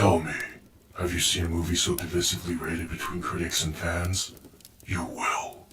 Tell me, have you seen a movie so divisively rated between critics and fans? You will.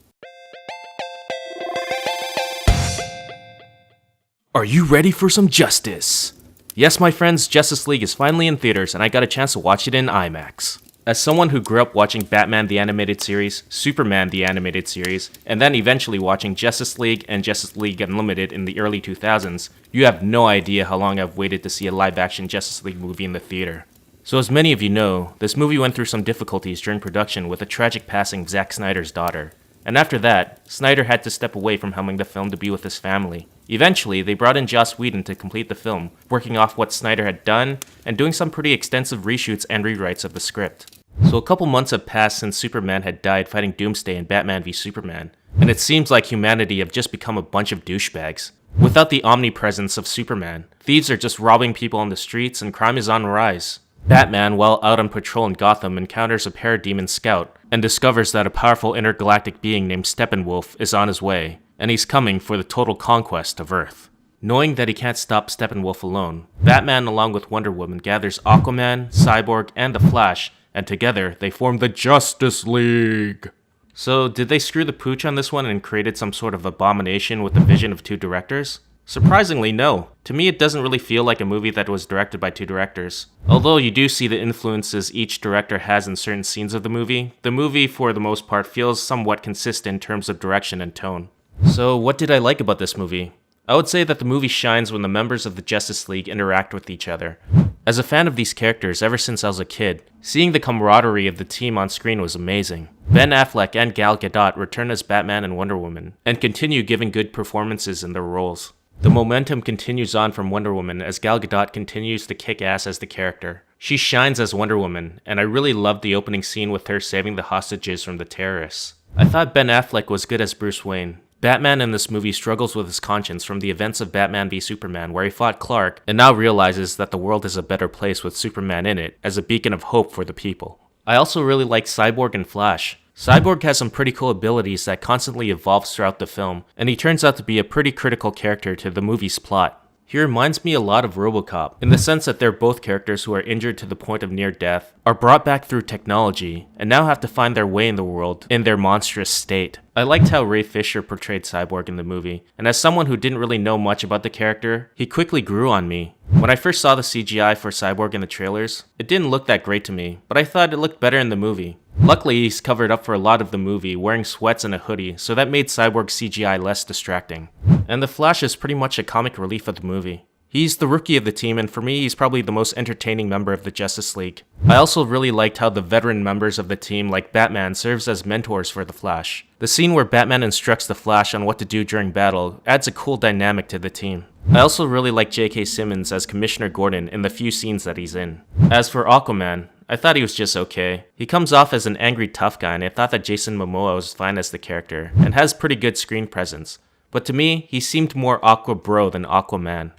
Are you ready for some justice? Yes, my friends, Justice League is finally in theaters and I got a chance to watch it in IMAX. As someone who grew up watching Batman the Animated Series, Superman the Animated Series, and then eventually watching Justice League and Justice League Unlimited in the early 2000s, you have no idea how long I've waited to see a live-action Justice League movie in the theater. So as many of you know, this movie went through some difficulties during production with the tragic passing of Zack Snyder's daughter. And after that, Snyder had to step away from helming the film to be with his family. Eventually, they brought in Joss Whedon to complete the film, working off what Snyder had done, and doing some pretty extensive reshoots and rewrites of the script. So a couple months have passed since Superman had died fighting Doomsday in Batman v Superman, and it seems like humanity have just become a bunch of douchebags. Without the omnipresence of Superman, thieves are just robbing people on the streets and crime is on the rise. Batman, while out on patrol in Gotham, encounters a parademon scout, and discovers that a powerful intergalactic being named Steppenwolf is on his way, and he's coming for the total conquest of Earth. Knowing that he can't stop Steppenwolf alone, Batman along with Wonder Woman gathers Aquaman, Cyborg, and the Flash, and together they form the Justice League. So did they screw the pooch on this one and created some sort of abomination with the vision of two directors? Surprisingly, no. To me, it doesn't really feel like a movie that was directed by two directors. Although you do see the influences each director has in certain scenes of the movie for the most part feels somewhat consistent in terms of direction and tone. So what did I like about this movie? I would say that the movie shines when the members of the Justice League interact with each other. As a fan of these characters ever since I was a kid, seeing the camaraderie of the team on screen was amazing. Ben Affleck and Gal Gadot return as Batman and Wonder Woman, and continue giving good performances in their roles. The momentum continues on from Wonder Woman as Gal Gadot continues to kick ass as the character. She shines as Wonder Woman, and I really loved the opening scene with her saving the hostages from the terrorists. I thought Ben Affleck was good as Bruce Wayne. Batman in this movie struggles with his conscience from the events of Batman v Superman, where he fought Clark and now realizes that the world is a better place with Superman in it as a beacon of hope for the people. I also really like Cyborg and Flash. Cyborg has some pretty cool abilities that constantly evolves throughout the film, and he turns out to be a pretty critical character to the movie's plot. He reminds me a lot of RoboCop, in the sense that they're both characters who are injured to the point of near death, are brought back through technology, and now have to find their way in the world in their monstrous state. I liked how Ray Fisher portrayed Cyborg in the movie, and as someone who didn't really know much about the character, he quickly grew on me. When I first saw the CGI for Cyborg in the trailers, it didn't look that great to me, but I thought it looked better in the movie. Luckily, he's covered up for a lot of the movie, wearing sweats and a hoodie, so that made Cyborg's CGI less distracting. And the Flash is pretty much a comic relief of the movie. He's the rookie of the team, and for me, he's probably the most entertaining member of the Justice League. I also really liked how the veteran members of the team, like Batman, serves as mentors for the Flash. The scene where Batman instructs the Flash on what to do during battle adds a cool dynamic to the team. I also really like J.K. Simmons as Commissioner Gordon in the few scenes that he's in. As for Aquaman, I thought he was just okay. He comes off as an angry tough guy, and I thought that Jason Momoa was fine as the character, and has pretty good screen presence. But to me, he seemed more Aqua Bro than Aquaman.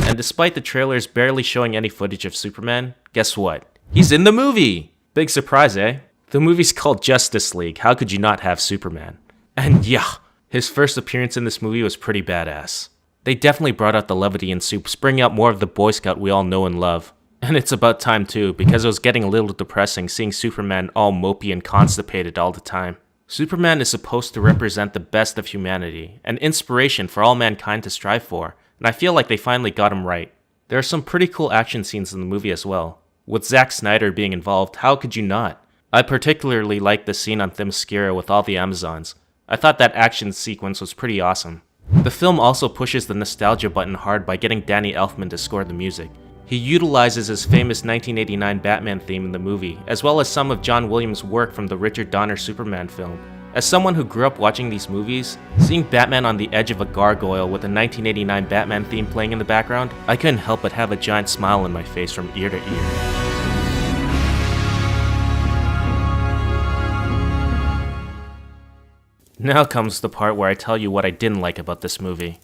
And despite the trailers barely showing any footage of Superman, guess what? He's in the movie! Big surprise, eh? The movie's called Justice League, how could you not have Superman? And yeah, his first appearance in this movie was pretty badass. They definitely brought out the levity in Soup, springing out more of the Boy Scout we all know and love. And it's about time too, because it was getting a little depressing seeing Superman all mopey and constipated all the time. Superman is supposed to represent the best of humanity, an inspiration for all mankind to strive for, and I feel like they finally got him right. There are some pretty cool action scenes in the movie as well. With Zack Snyder being involved, how could you not? I particularly liked the scene on Themyscira with all the Amazons. I thought that action sequence was pretty awesome. The film also pushes the nostalgia button hard by getting Danny Elfman to score the music. He utilizes his famous 1989 Batman theme in the movie, as well as some of John Williams' work from the Richard Donner Superman film. As someone who grew up watching these movies, seeing Batman on the edge of a gargoyle with a 1989 Batman theme playing in the background, I couldn't help but have a giant smile on my face from ear to ear. Now comes the part where I tell you what I didn't like about this movie.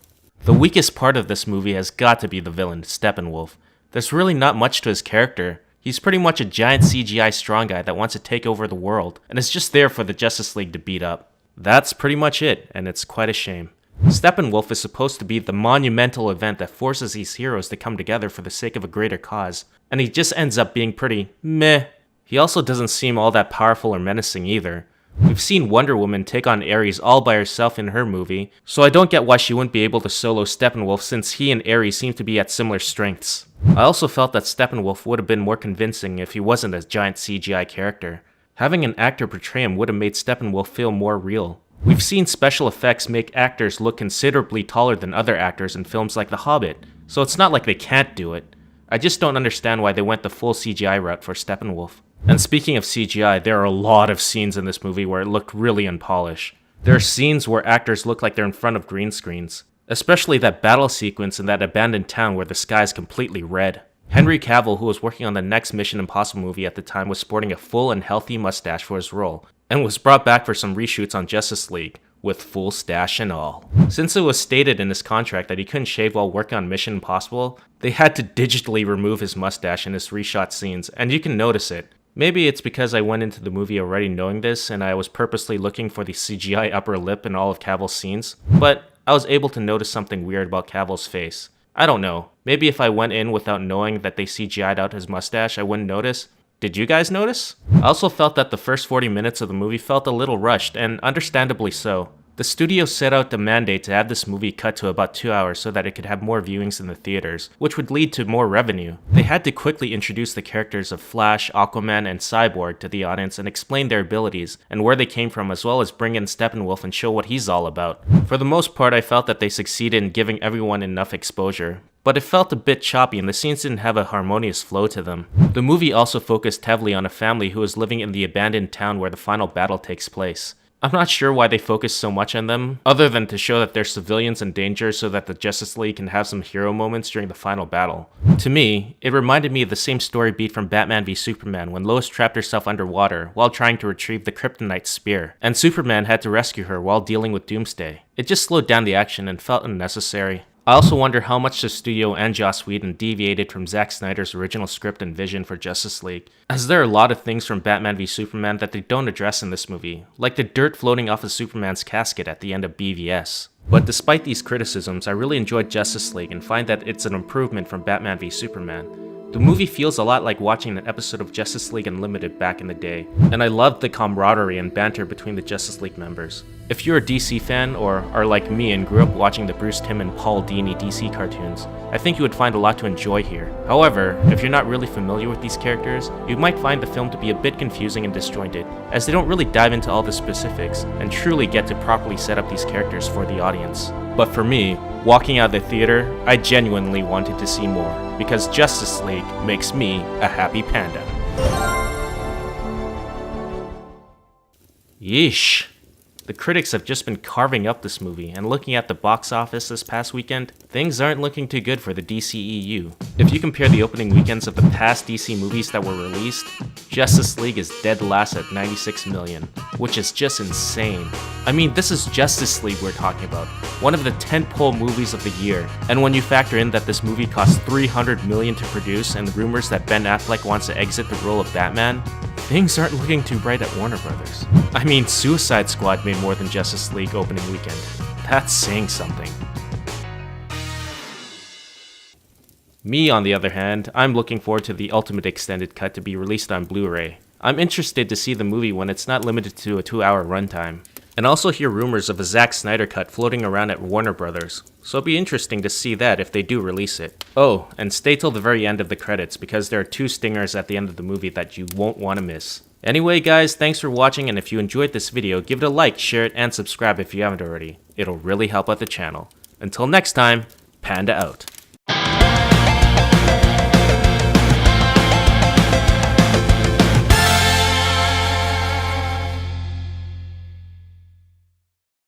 The weakest part of this movie has got to be the villain, Steppenwolf. There's really not much to his character. He's pretty much a giant CGI strong guy that wants to take over the world, and is just there for the Justice League to beat up. That's pretty much it, and it's quite a shame. Steppenwolf is supposed to be the monumental event that forces these heroes to come together for the sake of a greater cause, and he just ends up being pretty meh. He also doesn't seem all that powerful or menacing either. We've seen Wonder Woman take on Ares all by herself in her movie, so I don't get why she wouldn't be able to solo Steppenwolf since he and Ares seem to be at similar strengths. I also felt that Steppenwolf would have been more convincing if he wasn't a giant CGI character. Having an actor portray him would have made Steppenwolf feel more real. We've seen special effects make actors look considerably taller than other actors in films like The Hobbit, so it's not like they can't do it. I just don't understand why they went the full CGI route for Steppenwolf. And speaking of CGI, there are a lot of scenes in this movie where it looked really unpolished. There are scenes where actors look like they're in front of green screens, especially that battle sequence in that abandoned town where the sky is completely red. Henry Cavill, who was working on the next Mission Impossible movie at the time, was sporting a full and healthy mustache for his role, and was brought back for some reshoots on Justice League, with full stash and all. Since it was stated in his contract that he couldn't shave while working on Mission Impossible, they had to digitally remove his mustache in his reshot scenes, and you can notice it. Maybe it's because I went into the movie already knowing this and I was purposely looking for the CGI upper lip in all of Cavill's scenes, but I was able to notice something weird about Cavill's face. I don't know, maybe if I went in without knowing that they CGI'd out his mustache, I wouldn't notice. Did you guys notice? I also felt that the first 40 minutes of the movie felt a little rushed, and understandably so. The studio set out the mandate to have this movie cut to about 2 hours so that it could have more viewings in the theaters, which would lead to more revenue. They had to quickly introduce the characters of Flash, Aquaman, and Cyborg to the audience and explain their abilities and where they came from, as well as bring in Steppenwolf and show what he's all about. For the most part, I felt that they succeeded in giving everyone enough exposure, but it felt a bit choppy and the scenes didn't have a harmonious flow to them. The movie also focused heavily on a family who is living in the abandoned town where the final battle takes place. I'm not sure why they focus so much on them, other than to show that they're civilians in danger so that the Justice League can have some hero moments during the final battle. To me, it reminded me of the same story beat from Batman v Superman when Lois trapped herself underwater while trying to retrieve the Kryptonite spear, and Superman had to rescue her while dealing with Doomsday. It just slowed down the action and felt unnecessary. I also wonder how much the studio and Joss Whedon deviated from Zack Snyder's original script and vision for Justice League, as there are a lot of things from Batman v Superman that they don't address in this movie, like the dirt floating off of Superman's casket at the end of BVS. But despite these criticisms, I really enjoyed Justice League and find that it's an improvement from Batman v Superman. The movie feels a lot like watching an episode of Justice League Unlimited back in the day, and I loved the camaraderie and banter between the Justice League members. If you're a DC fan, or are like me and grew up watching the Bruce Timm and Paul Dini DC cartoons, I think you would find a lot to enjoy here. However, if you're not really familiar with these characters, you might find the film to be a bit confusing and disjointed, as they don't really dive into all the specifics, and truly get to properly set up these characters for the audience. But for me, walking out of the theater, I genuinely wanted to see more, because Justice League makes me a happy panda. Yeesh. The critics have just been carving up this movie, and looking at the box office this past weekend, things aren't looking too good for the DCEU. If you compare the opening weekends of the past DC movies that were released, Justice League is dead last at 96 million, which is just insane. I mean, this is Justice League we're talking about, one of the tentpole movies of the year, and when you factor in that this movie cost $300 million to produce and the rumors that Ben Affleck wants to exit the role of Batman, things aren't looking too bright at Warner Brothers. I mean, Suicide Squad made more than Justice League opening weekend. That's saying something. Me, on the other hand, I'm looking forward to the Ultimate Extended Cut to be released on Blu-ray. I'm interested to see the movie when it's not limited to a 2-hour runtime. And also hear rumors of a Zack Snyder cut floating around at Warner Brothers, so it'll be interesting to see that if they do release it. Oh, and stay till the very end of the credits because there are 2 stingers at the end of the movie that you won't want to miss. Anyway guys, thanks for watching, and if you enjoyed this video, give it a like, share it, and subscribe if you haven't already. It'll really help out the channel. Until next time, Panda out.